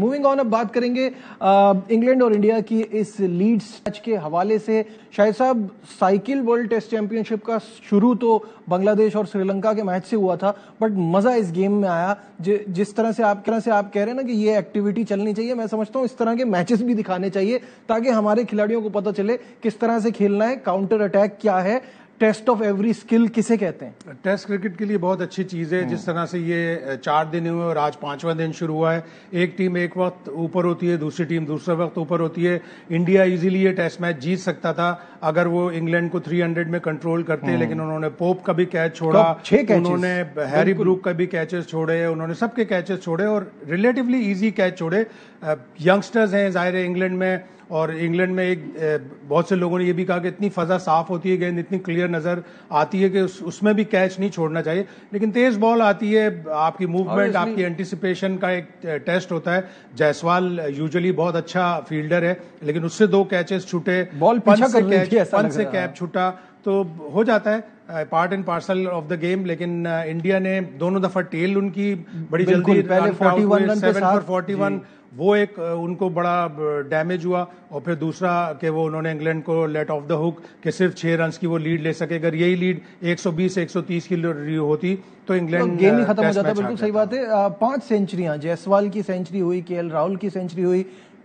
Moving on, अब बात करेंगे इंग्लैंड और इंडिया की इस लीड्स मैच के हवाले से। शाहिद साहब, साइकिल वर्ल्ड टेस्ट चैंपियनशिप का शुरू तो बांग्लादेश और श्रीलंका के मैच से हुआ था, बट मजा इस गेम में आया। जिस तरह से आप कह रहे हैं ना कि ये एक्टिविटी चलनी चाहिए, मैं समझता हूँ इस तरह के मैचेस भी दिखाने चाहिए ताकि हमारे खिलाड़ियों को पता चले किस तरह से खेलना है, काउंटर अटैक क्या है, टेस्ट ऑफ एवरी स्किल किसे कहते हैं। टेस्ट क्रिकेट के लिए बहुत अच्छी चीज है। जिस तरह से ये 4 दिन हुए और आज 5वां दिन शुरू हुआ है। एक टीम एक वक्त ऊपर होती है, दूसरी टीम दूसरे वक्त ऊपर होती है। इंडिया इजीली ये टेस्ट मैच जीत सकता था अगर वो इंग्लैंड को 300 में कंट्रोल करते, लेकिन उन्होंने पोप का भी कैच छोड़ा, उन्होंने हैरी ब्रूक का भी कैचेस छोड़े, उन्होंने सबके कैचेस छोड़े और रिलेटिवली इजी कैच छोड़े। यंगस्टर्स हैं जाहिर है इंग्लैंड में, और इंग्लैंड में बहुत से लोगों ने ये भी कहा कि इतनी फजा साफ होती है, गेंद इतनी क्लियर नजर आती है कि उसमें भी कैच नहीं छोड़ना चाहिए। लेकिन तेज बॉल आती है, आपकी मूवमेंट, आपकी एंटिसिपेशन का एक टेस्ट होता है। जायसवाल यूजुअली बहुत अच्छा फील्डर है, लेकिन उससे 2 कैचेस छूटे, बॉल पंच से कैच छूटा, तो हो जाता है part and parcel of the game. लेकिन इंडिया ने दोनों दफा टेल उनकी बड़ी जल्दी, पहले 41 रन 7 for 41, वो एक उनको बड़ा डैमेज हुआ। और फिर दूसरा कि वो उन्होंने इंग्लैंड को लेट ऑफ द हुक कि सिर्फ 6 रन की वो लीड ले सके। अगर यही लीड 120-130 की होती तो इंग्लैंड गेम ही खत्म हो जाता। बिल्कुल सही बात है। 5 सेंचुरियां, जायसवाल की सेंचुरी हुई, केएल राहुल की सेंचुरी हुई,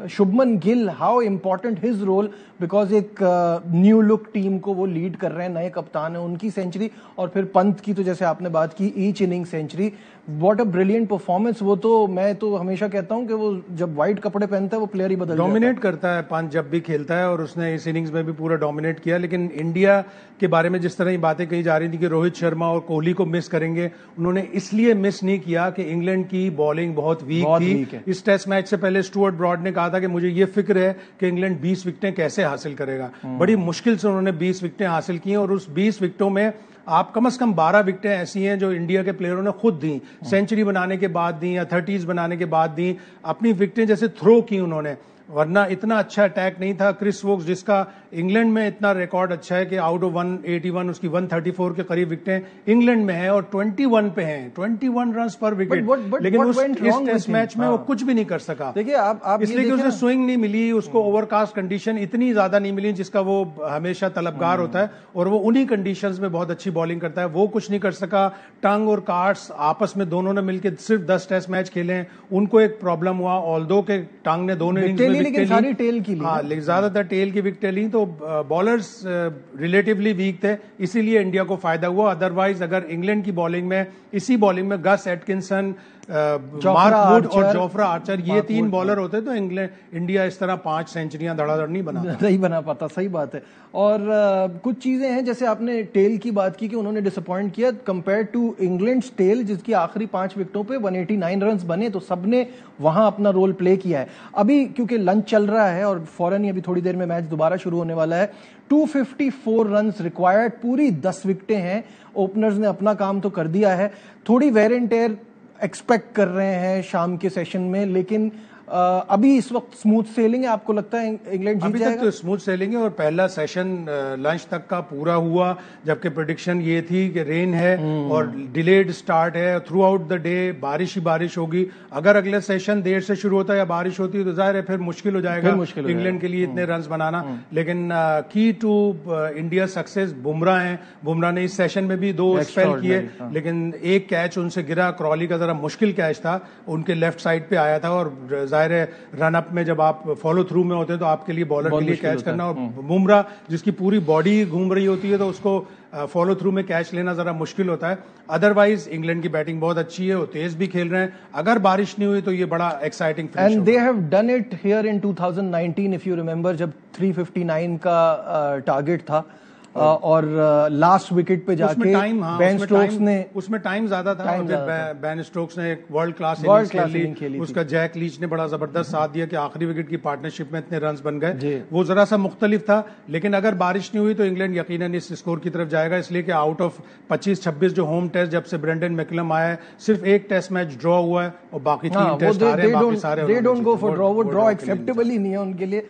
Shubman Gill, how important his role, because एक न्यू लुक टीम को वो लीड कर रहे हैं, नए कप्तान है, उनकी सेंचुरी। और फिर पंत की तो जैसे आपने बात की, each inning century, what a brilliant performance. वो तो मैं तो हमेशा कहता हूं कि वो जब व्हाइट कपड़े पहनता है वो प्लेयर ही बदल डोमिनेट करता है पंत जब भी खेलता है, और उसने इस इनिंग्स में भी पूरा डोमिनेट किया। लेकिन इंडिया के बारे में जिस तरह की बातें कही जा रही थी कि रोहित शर्मा और कोहली को मिस करेंगे, उन्होंने इसलिए मिस नहीं किया कि इंग्लैंड की बॉलिंग बहुत वीक थी। इस टेस्ट मैच से पहले स्टुअर्ट ब्रॉड ने कहा था कि मुझे ये फिक्र है कि इंग्लैंड 20 विकेटें कैसे हासिल करेगा। बड़ी मुश्किल से उन्होंने 20 विकेटें हासिल की, और उस 20 विकेटों में आप कम से कम 12 विकेटें ऐसी हैं जो इंडिया के प्लेयरों ने खुद दी, सेंचुरी बनाने के बाद दी या 30s बनाने के बाद दी, अपनी विकेटें जैसे थ्रो की उन्होंने। वरना इतना अच्छा अटैक नहीं था। क्रिस वोक्स, जिसका इंग्लैंड में इतना रिकॉर्ड अच्छा है कि आउट ऑफ 181 उसकी 134 के करीब विकेटें इंग्लैंड में है, और 21 पे हैं, 21 रन पर विकेट। लेकिन इस टेस्ट मैच में वो कुछ भी नहीं कर सका। देखिए आप इसलिए कि उसे स्विंग नहीं मिली, उसको ओवरकास्ट कंडीशन इतनी ज्यादा नहीं मिली जिसका वो हमेशा तलबगार होता है, और वो उन्हीं कंडीशंस में बहुत अच्छी बॉलिंग करता है। वो कुछ नहीं कर सका। टंग और कार्ड्स आपस में दोनों ने मिलकर सिर्फ 10 टेस्ट मैच खेले, उनको एक प्रॉब्लम हुआ, ऑल्दो के टंग ने दोनों इनिंग्स लेकिन सारी टेल की ली। हाँ, ज्यादातर टेल की विकेटें ली, तो बॉलर्स रिलेटिवली वीक थे, इसीलिए इंडिया को फायदा हुआ। अदरवाइज अगर इंग्लैंड की बॉलिंग में, इसी बॉलिंग में गस एटकिंसन, मार्क वुड और जोफ्रा आर्चर, ये 3 बॉलर होते तो इंडिया इस तरह 5 सेंचुरियां धड़ाधड़ नहीं बना पाता। सही बात है। और कुछ चीजें हैं, जैसे आपने टेल की बात की कि उन्होंने डिसअपॉइंट किया कंपेयर टू इंग्लैंड्स टेल, जिसकी आखिरी 5 विकेटों पे 189 रन बने, तो सबने वहां अपना रोल प्ले किया है। अभी क्योंकि लंच चल रहा है और फौरन ही अभी थोड़ी देर में मैच दोबारा शुरू होने वाला है। 254 रन रिक्वायर्ड, पूरी 10 विकेटें हैं। ओपनर्स ने अपना काम तो कर दिया है। थोड़ी वेयर एंड टेयर एक्सपेक्ट कर रहे हैं शाम के सेशन में, लेकिन अभी इस वक्त स्मूथ सेलिंग है। आपको लगता है इंग्लैंड जीत जाएगा? अभी तक तो स्मूथ सेलिंग है, और पहला सेशन लंच तक का पूरा हुआ, जबकि प्रेडिक्शन ये थी कि रेन है और डिलेड स्टार्ट है, थ्रू आउट द डे बारिश ही बारिश होगी। अगर अगले सेशन देर से शुरू होता है या बारिश होती है तो जाहिर है फिर मुश्किल हो जाएगा इंग्लैंड के लिए इतने रन बनाना। लेकिन की टू इंडिया सक्सेस बुमराह हैं। बुमराह ने इस सेशन में भी 2 स्पेल किए, लेकिन एक कैच उनसे गिरा, क्रॉली का जरा मुश्किल कैच था, उनके लेफ्ट साइड पे आया था, और जाहिर है रन अप में जब आप फॉलो थ्रू में होते हैं तो आपके लिए बॉलर के लिए कैच करना, और बुमराह जिसकी पूरी बॉडी घूम रही होती है तो उसको फॉलो थ्रू में कैच लेना जरा मुश्किल होता है। अदरवाइज इंग्लैंड की बैटिंग बहुत अच्छी है, वो तेज भी खेल रहे हैं। अगर बारिश नहीं हुई तो ये बड़ा exciting finish and they have done it here in 2019 if you remember, जब 359 का टारगेट था और लास्ट विकेट पे जाके बेन स्टोक्स ने, उसमें टाइम ज्यादा था, बेन स्टोक्स ने एक वर्ल्ड क्लास इनिंग्स खेली, उसका जैक लीच ने बड़ा जबरदस्त साथ दिया कि आखिरी विकेट की पार्टनरशिप में इतने रन्स बन गए। वो जरा सा मुख्तलिफ था, लेकिन अगर बारिश नहीं हुई तो इंग्लैंड यकीनन इस स्कोर की तरफ जाएगा, इसलिए कि आउट ऑफ 25-26 जो होम टेस्ट जब से ब्रेंडन मैकलम आया है, सिर्फ एक टेस्ट मैच ड्रॉ हुआ है और बाकी 3 टेस्ट हारे हैं, बाकी सारे they don't go for draw. वो ड्रॉ एक्सेप्टेबल ही नहीं है उनके लिए।